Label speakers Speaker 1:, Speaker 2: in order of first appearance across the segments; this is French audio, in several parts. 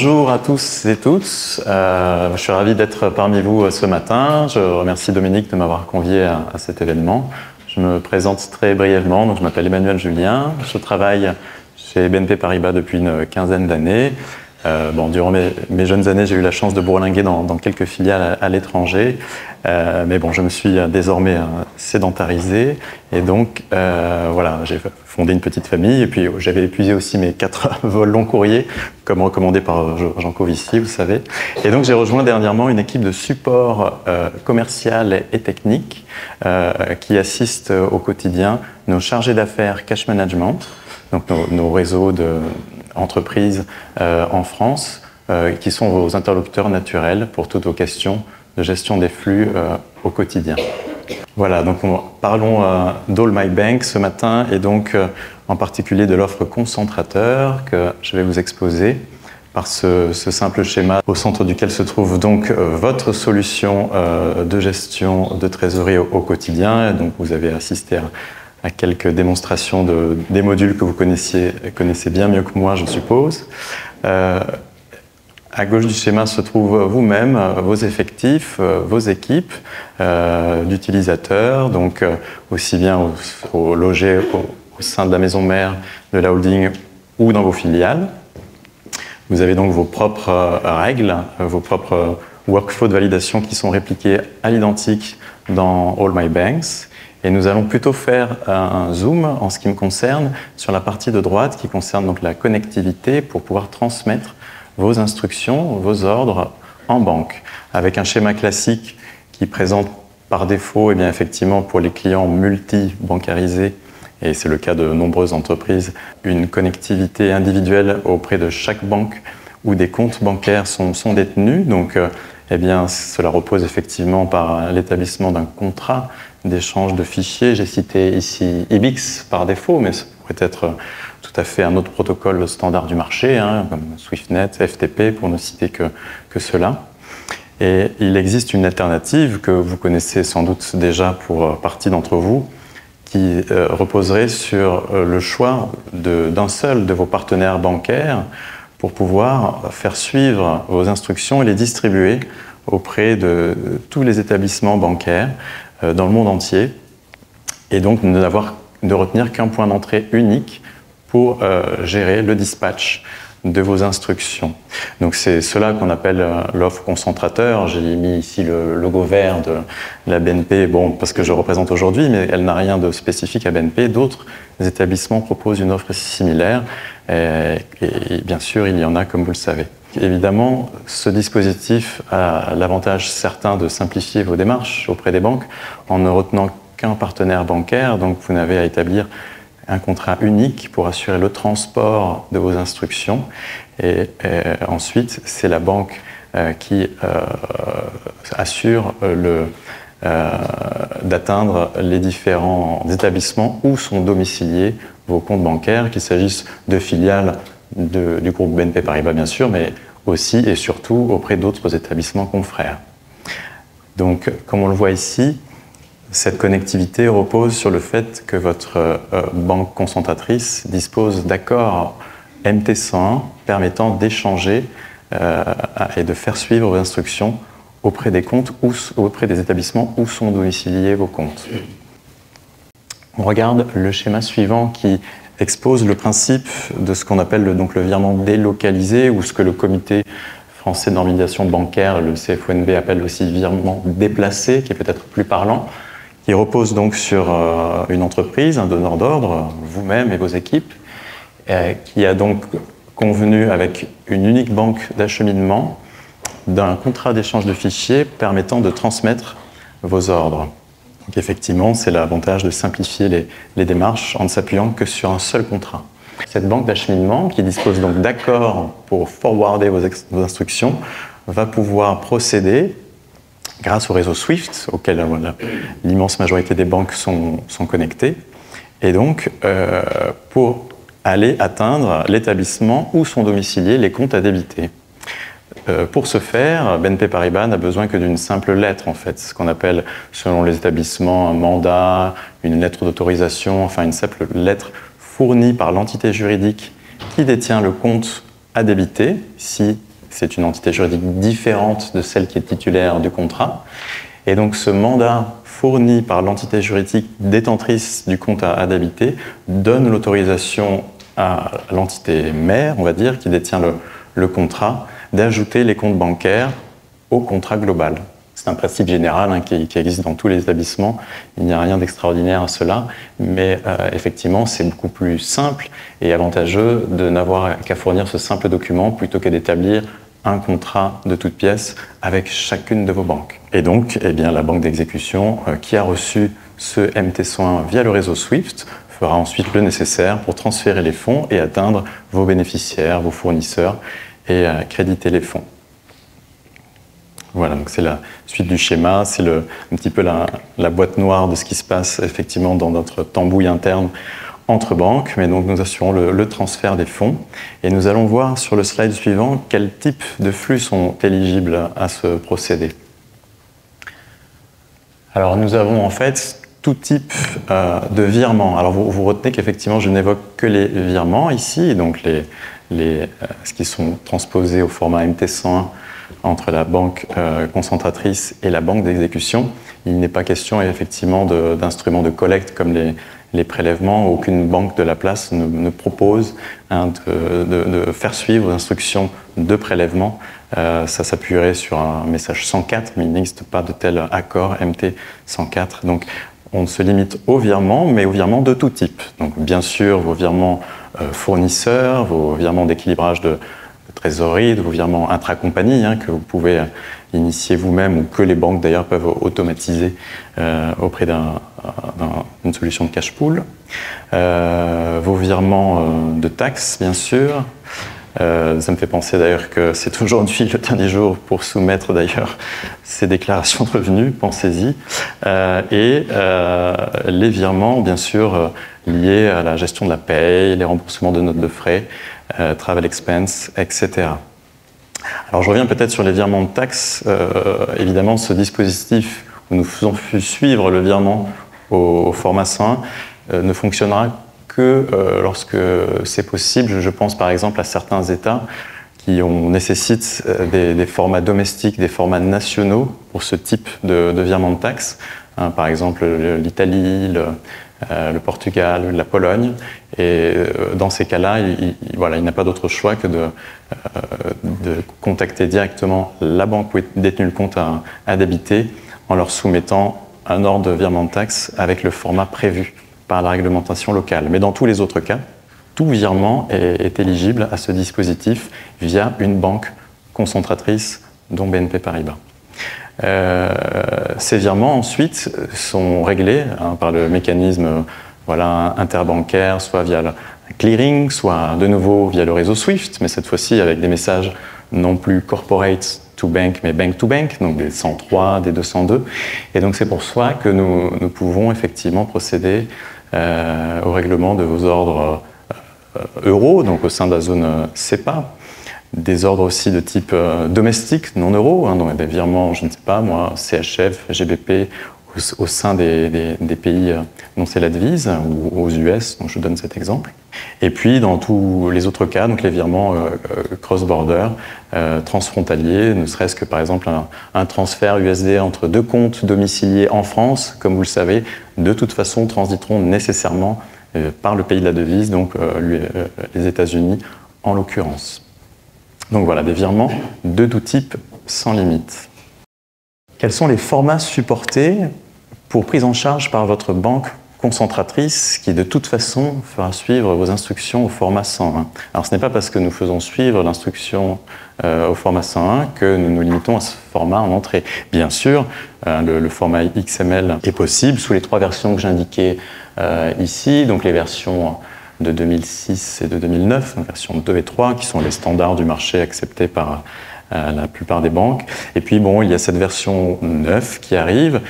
Speaker 1: Bonjour à tous et toutes. Je suis ravi d'être parmi vous ce matin. Je remercie Dominique de m'avoir convié à cet événement. Je me présente très brièvement. Donc, je m'appelle Emmanuel Julien. Je travaille chez BNP Paribas depuis une quinzaine d'années. Durant mes jeunes années, j'ai eu la chance de bourlinguer dans quelques filiales à l'étranger. Mais bon, je me suis désormais sédentarisé. Et donc, voilà, j'ai fondé une petite famille. Et puis, j'avais épuisé aussi mes 4 vols long courriers, comme recommandé par Jean Covici, vous savez. Et donc, j'ai rejoint dernièrement une équipe de support commercial et technique qui assiste au quotidien nos chargés d'affaires cash management, donc nos réseaux d'entreprises en France, qui sont vos interlocuteurs naturels pour toutes vos questions de gestion des flux au quotidien. Voilà, donc parlons d'All My Bank ce matin et donc en particulier de l'offre concentrateur que je vais vous exposer par ce simple schéma au centre duquel se trouve donc votre solution de gestion de trésorerie au quotidien. Et donc vous avez assisté à quelques démonstrations des modules que vous connaissez bien mieux que moi, je suppose. À gauche du schéma se trouvent vous-même, vos effectifs, vos équipes d'utilisateurs, donc aussi bien logés au sein de la maison mère, de la holding ou dans vos filiales. Vous avez donc vos propres règles, vos propres workflows de validation qui sont répliqués à l'identique dans All My Banks. Et nous allons plutôt faire un zoom en ce qui me concerne sur la partie de droite qui concerne donc la connectivité pour pouvoir transmettre vos instructions, vos ordres en banque, avec un schéma classique qui présente par défaut, et bien effectivement pour les clients multi-bancarisés, et c'est le cas de nombreuses entreprises, une connectivité individuelle auprès de chaque banque où des comptes bancaires sont détenus. Donc, eh bien, cela repose effectivement par l'établissement d'un contrat d'échange de fichiers. J'ai cité ici IBIX par défaut, mais ça pourrait être tout à fait un autre protocole standard du marché, comme SwiftNet, FTP, pour ne citer que cela. Et il existe une alternative que vous connaissez sans doute déjà pour partie d'entre vous, qui reposerait sur le choix d'un seul de vos partenaires bancaires pour pouvoir faire suivre vos instructions et les distribuer auprès de tous les établissements bancaires dans le monde entier, et donc de retenir qu'un point d'entrée unique pour gérer le dispatch de vos instructions. Donc c'est cela qu'on appelle l'offre concentrateur. J'ai mis ici le logo vert de la BNP, bon, parce que je représente aujourd'hui, mais elle n'a rien de spécifique à BNP. D'autres établissements proposent une offre similaire, et bien sûr, il y en a comme vous le savez. Évidemment, ce dispositif a l'avantage certain de simplifier vos démarches auprès des banques en ne retenant qu'un partenaire bancaire, donc vous n'avez à établir un contrat unique pour assurer le transport de vos instructions. Et ensuite, c'est la banque qui assure d'atteindre les différents établissements où sont domiciliés vos comptes bancaires, qu'il s'agisse de filiales du groupe BNP Paribas, bien sûr, mais aussi et surtout auprès d'autres établissements confrères. Donc, comme on le voit ici, cette connectivité repose sur le fait que votre banque concentratrice dispose d'accords MT101 permettant d'échanger et de faire suivre vos instructions auprès des comptes ou auprès des établissements où sont domiciliés vos comptes. On regarde le schéma suivant qui expose le principe de ce qu'on appelle donc le virement délocalisé, ou ce que le comité français de normalisation bancaire, le CFONB, appelle aussi virement déplacé, qui est peut-être plus parlant. Il repose donc sur une entreprise, un donneur d'ordre, vous-même et vos équipes, qui a donc convenu avec une unique banque d'acheminement d'un contrat d'échange de fichiers permettant de transmettre vos ordres. Donc effectivement, c'est l'avantage de simplifier les démarches en ne s'appuyant que sur un seul contrat. Cette banque d'acheminement, qui dispose donc d'accords pour forwarder vos instructions, va pouvoir procéder grâce au réseau SWIFT, auquel l'immense majorité des banques sont connectées, et donc pour aller atteindre l'établissement où sont domiciliés les comptes à débiter. Pour ce faire, BNP Paribas n'a besoin que d'une simple lettre, en fait, ce qu'on appelle, selon les établissements, un mandat, une lettre d'autorisation, enfin une simple lettre fournie par l'entité juridique qui détient le compte à débiter, si c'est une entité juridique différente de celle qui est titulaire du contrat. Et donc ce mandat fourni par l'entité juridique détentrice du compte à d'habiter donne l'autorisation à l'entité mère, on va dire, qui détient le contrat, d'ajouter les comptes bancaires au contrat global. C'est un principe général qui existe dans tous les établissements. Il n'y a rien d'extraordinaire à cela, mais effectivement, c'est beaucoup plus simple et avantageux de n'avoir qu'à fournir ce simple document plutôt que d'établir un contrat de toute pièce avec chacune de vos banques. Et donc, eh bien, la banque d'exécution qui a reçu ce MT101 via le réseau SWIFT fera ensuite le nécessaire pour transférer les fonds et atteindre vos bénéficiaires, vos fournisseurs et créditer les fonds. Voilà, donc c'est la suite du schéma, c'est un petit peu la boîte noire de ce qui se passe effectivement dans notre tambouille interne entre banques, mais donc nous assurons le transfert des fonds. Et nous allons voir sur le slide suivant quels types de flux sont éligibles à ce procédé. Alors nous avons en fait tout type de virement. Alors vous retenez qu'effectivement je n'évoque que les virements ici, donc ce qui sont transposés au format MT101 entre la banque concentratrice et la banque d'exécution. Il n'est pas question effectivement d'instruments de collecte comme les prélèvements. Aucune banque de la place ne propose de faire suivre aux instructions de prélèvement. Ça s'appuierait sur un message 104, mais il n'existe pas de tel accord MT 104. Donc on se limite aux virements, mais aux virements de tout type. Donc bien sûr vos virements fournisseurs, vos virements d'équilibrage de trésorerie, de vos virements intra-compagnie que vous pouvez initier vous-même ou que les banques d'ailleurs peuvent automatiser auprès d'une solution de cash pool. Vos virements de taxes, bien sûr. Ça me fait penser d'ailleurs que c'est aujourd'hui le dernier jour pour soumettre d'ailleurs ces déclarations de revenus, pensez-y. Et les virements, bien sûr, liés à la gestion de la paye, les remboursements de notes de frais, travel expense, etc. Alors je reviens peut-être sur les virements de taxes. Évidemment, ce dispositif où nous faisons suivre le virement au format 101 ne fonctionnera que lorsque c'est possible. Je pense par exemple à certains États qui nécessitent des formats domestiques, des formats nationaux pour ce type de virement de taxes. Par exemple l'Italie, le Portugal, la Pologne. Et dans ces cas-là, il n'a pas d'autre choix que de contacter directement la banque où est détenu le compte à d'habiter en leur soumettant un ordre de virement de taxe avec le format prévu par la réglementation locale. Mais dans tous les autres cas, tout virement est éligible à ce dispositif via une banque concentratrice, dont BNP Paribas. Ces virements ensuite sont réglés par le mécanisme interbancaire, soit via le clearing, soit de nouveau via le réseau SWIFT, mais cette fois-ci avec des messages non plus corporate to bank, mais bank to bank, donc des 103, des 202. Et donc c'est pour ça que nous pouvons effectivement procéder au règlement de vos ordres euros, donc au sein de la zone CEPA, des ordres aussi de type domestique, non euro, donc des virements, je ne sais pas moi, CHF, GBP, au sein des pays dont c'est la devise, ou aux US, donc je donne cet exemple. Et puis dans tous les autres cas, donc les virements cross-border, transfrontaliers, ne serait-ce que par exemple un transfert USD entre deux comptes domiciliés en France, comme vous le savez, de toute façon transiteront nécessairement par le pays de la devise, donc les États-Unis en l'occurrence. Donc voilà, des virements de tout type, sans limite. Quels sont les formats supportés pour prise en charge par votre banque concentratrice qui de toute façon fera suivre vos instructions au format 101? Alors ce n'est pas parce que nous faisons suivre l'instruction au format 101 que nous nous limitons à ce format en entrée. Bien sûr, le format XML est possible sous les trois versions que j'indiquais ici, donc les versions de 2006 et de 2009, donc version 2 et 3, qui sont les standards du marché acceptés par la plupart des banques. Et puis bon, il y a cette version 9 qui arrive,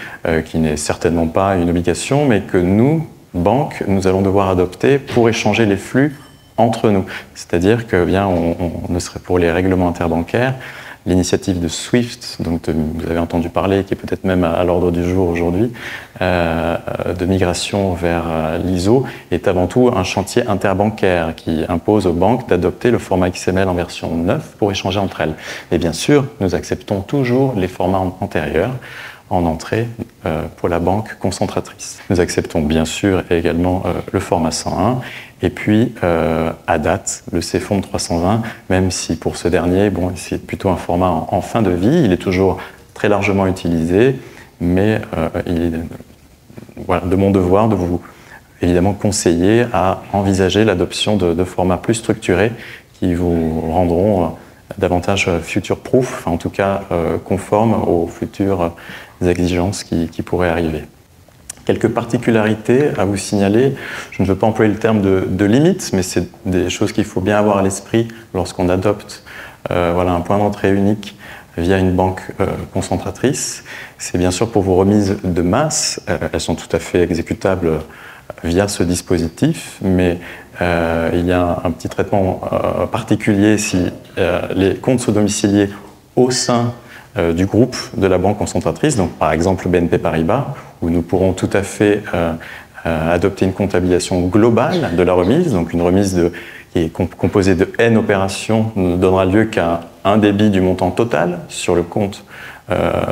Speaker 1: qui n'est certainement pas une obligation, mais que nous, banques, nous allons devoir adopter pour échanger les flux entre nous. C'est-à-dire que bien, on ne serait pour les règlements interbancaires, l'initiative de SWIFT, dont vous avez entendu parler, qui est peut-être même à l'ordre du jour aujourd'hui, de migration vers l'ISO, est avant tout un chantier interbancaire qui impose aux banques d'adopter le format XML en version 9 pour échanger entre elles. Et bien sûr, nous acceptons toujours les formats antérieurs en entrée pour la banque concentratrice. Nous acceptons bien sûr également le format 101 et puis à date le CFOND 320, même si pour ce dernier, bon, c'est plutôt un format en fin de vie, il est toujours très largement utilisé, mais il est voilà, de mon devoir de vous évidemment conseiller à envisager l'adoption de formats plus structurés qui vous rendront davantage future-proof, en tout cas conformes aux futures exigences qui pourraient arriver. Quelques particularités à vous signaler. Je ne veux pas employer le terme de limite, mais c'est des choses qu'il faut bien avoir à l'esprit lorsqu'on adopte voilà, un point d'entrée unique via une banque concentratrice. C'est bien sûr pour vos remises de masse, elles sont tout à fait exécutables via ce dispositif, mais il y a un petit traitement particulier si les comptes sont domiciliés au sein du groupe de la banque concentratrice, donc par exemple BNP Paribas, où nous pourrons tout à fait adopter une comptabilisation globale de la remise, donc une remise qui est composée de N opérations ne donnera lieu qu'à un débit du montant total sur le compte,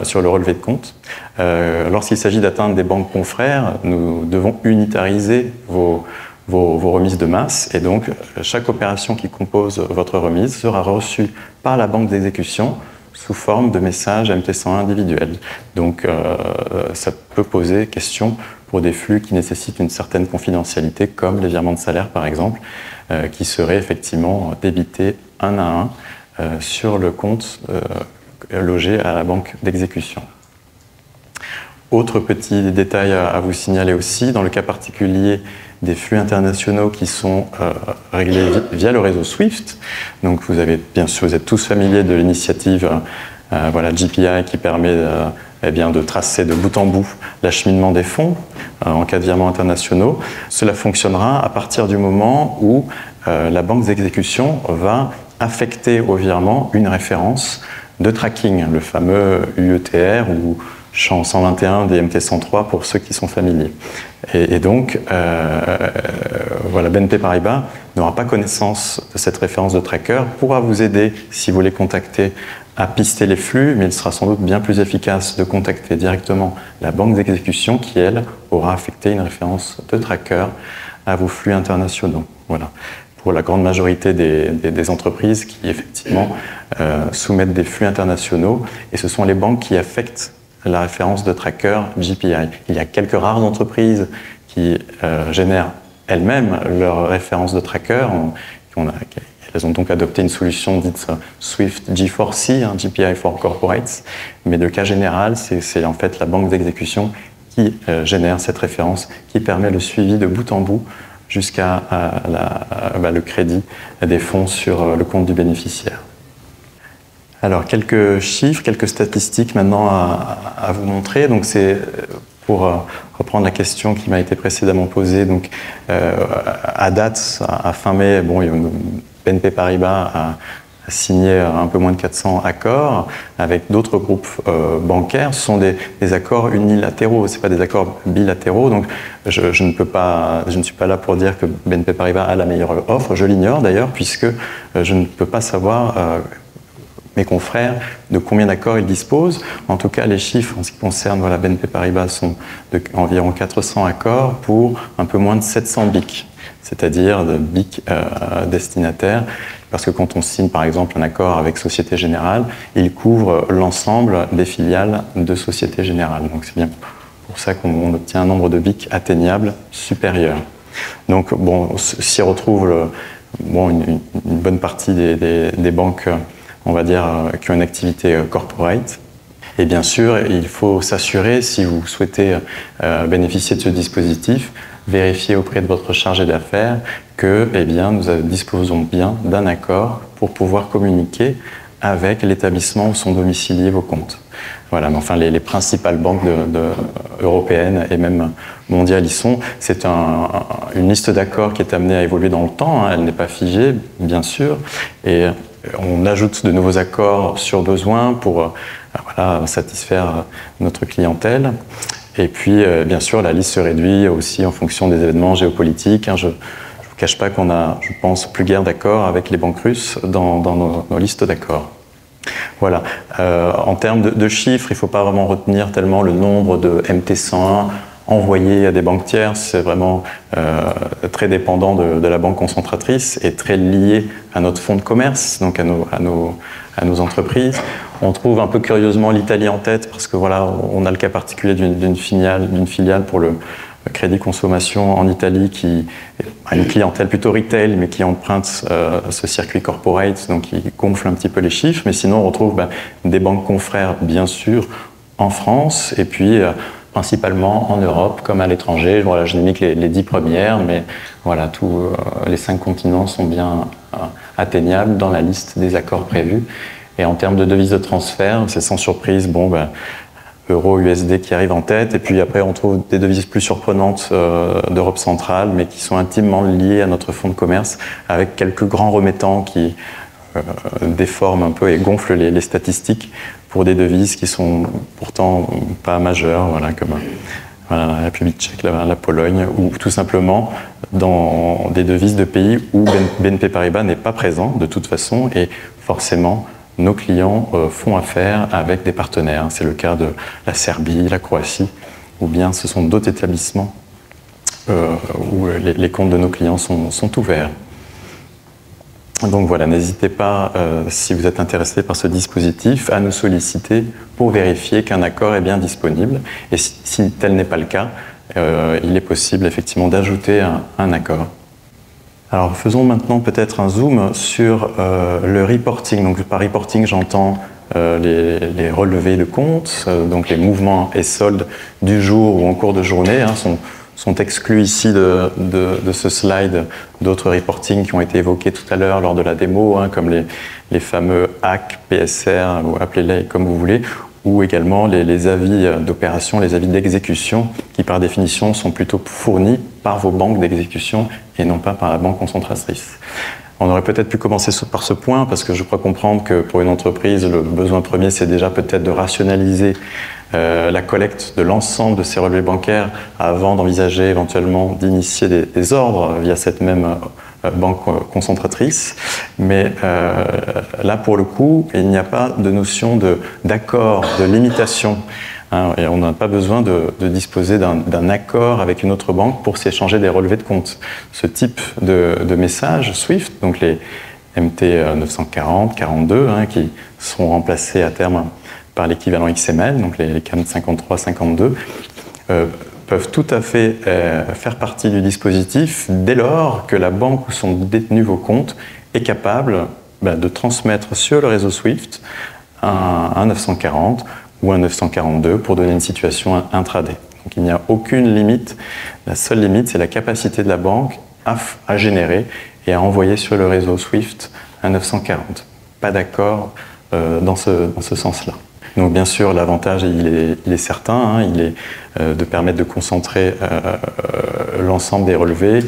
Speaker 1: sur le relevé de compte. Lorsqu'il s'agit d'atteindre des banques confrères, nous devons unitariser vos remises de masse et donc chaque opération qui compose votre remise sera reçue par la banque d'exécution sous forme de messages MT101 individuels. Donc ça peut poser question pour des flux qui nécessitent une certaine confidentialité, comme les virements de salaire par exemple, qui seraient effectivement débités un à un sur le compte logé à la banque d'exécution. Autre petit détail à vous signaler aussi, dans le cas particulier des flux internationaux qui sont réglés via le réseau SWIFT. Donc vous avez bien sûr, vous êtes tous familiers de l'initiative voilà, GPI qui permet eh bien, de tracer de bout en bout l'acheminement des fonds en cas de virements internationaux. Cela fonctionnera à partir du moment où la banque d'exécution va affecter au virement une référence de tracking, le fameux UETR ou champ 121 des MT103 pour ceux qui sont familiers. Et donc, voilà, BNP Paribas n'aura pas connaissance de cette référence de tracker, pourra vous aider si vous les contactez à pister les flux, mais il sera sans doute bien plus efficace de contacter directement la banque d'exécution qui, elle, aura affecté une référence de tracker à vos flux internationaux. Voilà. Pour la grande majorité des entreprises qui, effectivement, soumettent des flux internationaux, et ce sont les banques qui affectent la référence de tracker GPI. Il y a quelques rares entreprises qui génèrent elles-mêmes leur référence de tracker. Elles ont donc adopté une solution dite Swift G4C, GPI for Corporates, mais de cas général, c'est en fait la banque d'exécution qui génère cette référence, qui permet le suivi de bout en bout jusqu'à le crédit des fonds sur le compte du bénéficiaire. Alors, quelques chiffres, quelques statistiques maintenant à vous montrer. Donc, c'est pour reprendre la question qui m'a été précédemment posée. Donc, à date, à fin mai, bon, BNP Paribas a signé un peu moins de 400 accords avec d'autres groupes bancaires. Ce sont des accords unilatéraux, ce ne pas des accords bilatéraux. Donc, je ne suis pas là pour dire que BNP Paribas a la meilleure offre. Je l'ignore d'ailleurs, puisque je ne peux pas savoir mes confrères de combien d'accords ils disposent. En tout cas, les chiffres en ce qui concerne voilà, BNP Paribas sont d'environ 400 accords pour un peu moins de 700 BIC, c'est-à-dire de BIC destinataires, parce que quand on signe par exemple un accord avec Société Générale, il couvre l'ensemble des filiales de Société Générale. Donc c'est bien pour ça qu'on obtient un nombre de BIC atteignable supérieur. Donc bon, s'y retrouve une bonne partie des banques, on va dire, qui ont une activité corporate. Et bien sûr, il faut s'assurer, si vous souhaitez bénéficier de ce dispositif, vérifier auprès de votre chargé d'affaires que eh bien, nous disposons bien d'un accord pour pouvoir communiquer avec l'établissement où sont domiciliés vos comptes. Voilà, mais enfin, les principales banques européennes et même mondiales y sont. C'est une liste d'accords qui est amenée à évoluer dans le temps, elle n'est pas figée, bien sûr, et on ajoute de nouveaux accords sur besoin pour voilà, satisfaire notre clientèle. Et puis, bien sûr, la liste se réduit aussi en fonction des événements géopolitiques. Je ne vous cache pas qu'on a, je pense, plus guère d'accords avec les banques russes dans nos listes d'accords. Voilà. En termes de chiffres, il ne faut pas vraiment retenir tellement le nombre de MT101 envoyés à des banques tierces. C'est vraiment très dépendant de la banque concentratrice et très lié à notre fonds de commerce, donc à nos entreprises. On trouve un peu curieusement l'Italie en tête parce que voilà, on a le cas particulier d'une filiale pour le crédit consommation en Italie qui a une clientèle plutôt retail mais qui emprunte ce circuit corporate, donc qui gonfle un petit peu les chiffres. Mais sinon, on retrouve des banques confrères, bien sûr, en France et puis principalement en Europe comme à l'étranger. Voilà, je n'ai mis que les 10 premières, mais voilà, tous les 5 continents sont bien atteignables dans la liste des accords prévus. Et en termes de devises de transfert, c'est sans surprise, euro, USD qui arrive en tête. Et puis après, on trouve des devises plus surprenantes d'Europe centrale, mais qui sont intimement liées à notre fonds de commerce, avec quelques grands remettants qui déforment un peu et gonflent les statistiques pour des devises qui sont pourtant pas majeures, voilà, comme voilà, la République tchèque, la Pologne, ou tout simplement dans des devises de pays où BNP Paribas n'est pas présent de toute façon, et forcément, nos clients font affaire avec des partenaires. C'est le cas de la Serbie, la Croatie, ou bien ce sont d'autres établissements où les comptes de nos clients sont ouverts. Donc voilà, n'hésitez pas, si vous êtes intéressé par ce dispositif, à nous solliciter pour vérifier qu'un accord est bien disponible. Et si tel n'est pas le cas, il est possible effectivement d'ajouter un accord. Alors faisons maintenant peut-être un zoom sur le reporting. Donc par reporting, j'entends les relevés de compte, donc les mouvements et soldes du jour ou en cours de journée sont exclus ici de ce slide d'autres reporting qui ont été évoqués tout à l'heure lors de la démo, comme les fameux HAC, PSR, ou appelez-les comme vous voulez, ou également les avis d'opération, les avis d'exécution, qui par définition sont plutôt fournis par vos banques d'exécution et non pas par la banque concentratrice. On aurait peut-être pu commencer par ce point, parce que je crois comprendre que pour une entreprise, le besoin premier, c'est déjà peut-être de rationaliser la collecte de l'ensemble de ces relevés bancaires avant d'envisager éventuellement d'initier des ordres via cette même banque concentratrice. Mais là, pour le coup, il n'y a pas de notion d'accord, de limitation. Et on n'a pas besoin de disposer d'un accord avec une autre banque pour s'échanger des relevés de compte. Ce type de messages SWIFT, donc les MT 940, 42, qui seront remplacés à terme par l'équivalent XML, donc les CAN 53, 52, peuvent tout à fait faire partie du dispositif dès lors que la banque où sont détenus vos comptes est capable de transmettre sur le réseau SWIFT un 940 ou un 942 pour donner une situation intraday. Donc il n'y a aucune limite. La seule limite, c'est la capacité de la banque à générer et à envoyer sur le réseau SWIFT un 940. Pas d'accord dans ce sens-là. Donc bien sûr, l'avantage, il est certain, il est de permettre de concentrer l'ensemble des relevés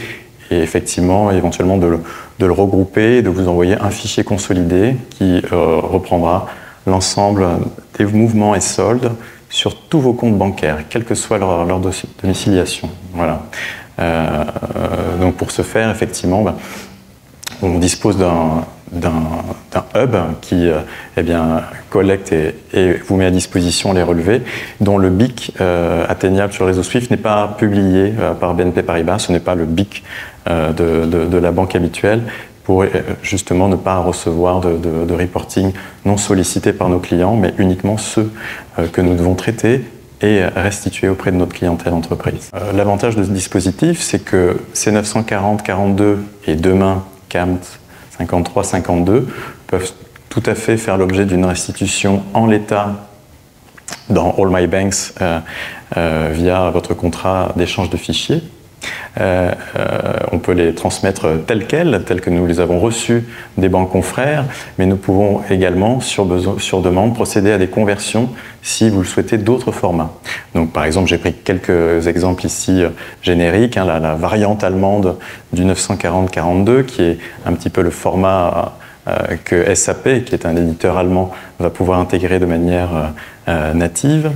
Speaker 1: et effectivement, éventuellement de le regrouper, de vous envoyer un fichier consolidé qui reprendra l'ensemble des mouvements et soldes sur tous vos comptes bancaires, quelle que soit leur domiciliation. Voilà. Donc pour ce faire, effectivement, on dispose d'un hub qui collecte et vous met à disposition les relevés, dont le BIC atteignable sur le réseau SWIFT n'est pas publié par BNP Paribas, ce n'est pas le BIC de la banque habituelle, pour justement ne pas recevoir de reporting non sollicités par nos clients, mais uniquement ceux que nous devons traiter et restituer auprès de notre clientèle entreprise. L'avantage de ce dispositif, c'est que ces 940, 42 et demain CAMT 53, 52 peuvent tout à fait faire l'objet d'une restitution en l'état dans All My Banks via votre contrat d'échange de fichiers. On peut les transmettre tels que nous les avons reçus des banques confrères, mais nous pouvons également, sur demande, procéder à des conversions si vous le souhaitez d'autres formats. Donc, par exemple, j'ai pris quelques exemples ici génériques, la variante allemande du 940-42, qui est un petit peu le format que SAP, qui est un éditeur allemand, va pouvoir intégrer de manière native.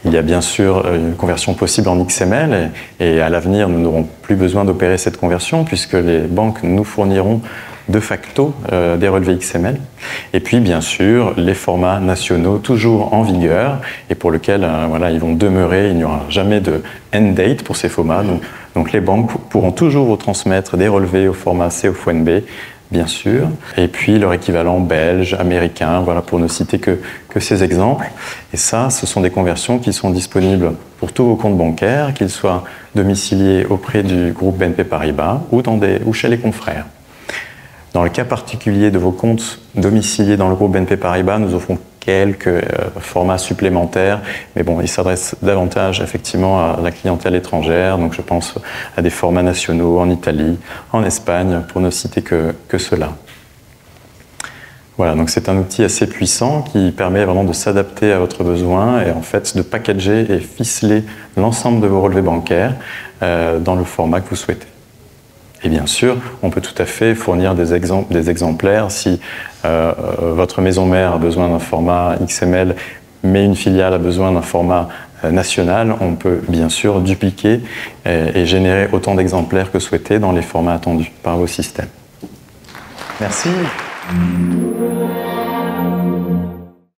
Speaker 1: Il y a bien sûr une conversion possible en XML et à l'avenir, nous n'aurons plus besoin d'opérer cette conversion puisque les banques nous fourniront de facto des relevés XML. Et puis, bien sûr, les formats nationaux toujours en vigueur et pour lesquels voilà, ils vont demeurer. Il n'y aura jamais de end date pour ces formats. Donc les banques pourront toujours retransmettre des relevés au format COFNB, bien sûr, et puis leur équivalent belge, américain, voilà, pour ne citer que ces exemples. Et ça, ce sont des conversions qui sont disponibles pour tous vos comptes bancaires, qu'ils soient domiciliés auprès du groupe BNP Paribas ou chez les confrères. Dans le cas particulier de vos comptes domiciliés dans le groupe BNP Paribas, nous offrons quelques formats supplémentaires, mais bon, ils s'adressent davantage effectivement à la clientèle étrangère, donc je pense à des formats nationaux en Italie, en Espagne, pour ne citer que cela. Voilà, donc c'est un outil assez puissant qui permet vraiment de s'adapter à votre besoin et en fait de packager et ficeler l'ensemble de vos relevés bancaires dans le format que vous souhaitez. Et bien sûr, on peut tout à fait fournir des exemplaires si votre maison mère a besoin d'un format XML, mais une filiale a besoin d'un format national. On peut bien sûr dupliquer et générer autant d'exemplaires que souhaité dans les formats attendus par vos systèmes. Merci.